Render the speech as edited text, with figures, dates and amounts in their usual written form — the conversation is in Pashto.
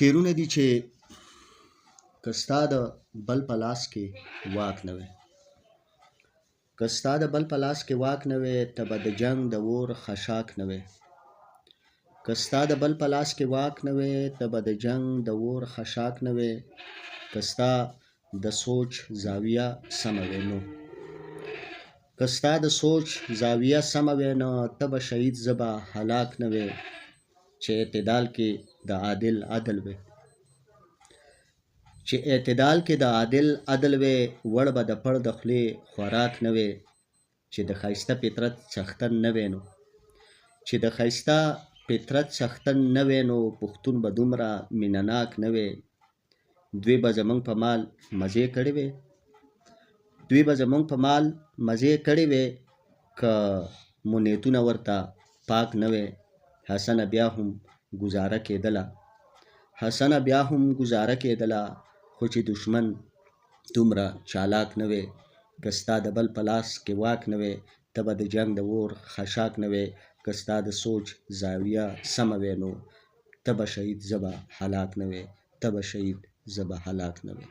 شعرونه دي چې که ستا د بل په لاس کې واک نه وي، که ستا د بل په لاس کې واک نه وي، ته به د جنګ د اور خشاک نه وي. که ستا د بل په لاس کې واک نه وي، ته به د جنګ د اور خشاک نه وي. که ستا د سوچ زاویه سمه وي نو، که ستا د سوچ زاویه سمه وي نو، ته به شهید زه به هلاک نه وي. چې اعتدال کې د عادل عدل وي، چې اعتدال کې د عادل عدل وي، وړ به د پړ د خولې خوراک نه وي. چې د ښایسته فطرت څښتن نه وي نو، چې د ښایسته فطرت څښتن نه وي نو، پښتون به دومره مینه ناک نه وي. دوی به زمونږ په مال مزې کړې وي، دوی به زمونږ په مال مزې کړې وي، که مو نیتونه ورته پاک نه وي. حسنه بیا هم ګزاره کېدله، حسنه بیا هم ګزاره کېدله، خو چې دشمن دومره چالاک نه وي. که ستا د بل په لاس کې واک نه وي، ته به د جنګ د اور خشاک نه وي. که ستا د سوچ زاویه سمه وي نو، ته به شهید زه به هلاک نه وي، ته به شهید زه به هلاک نه وي.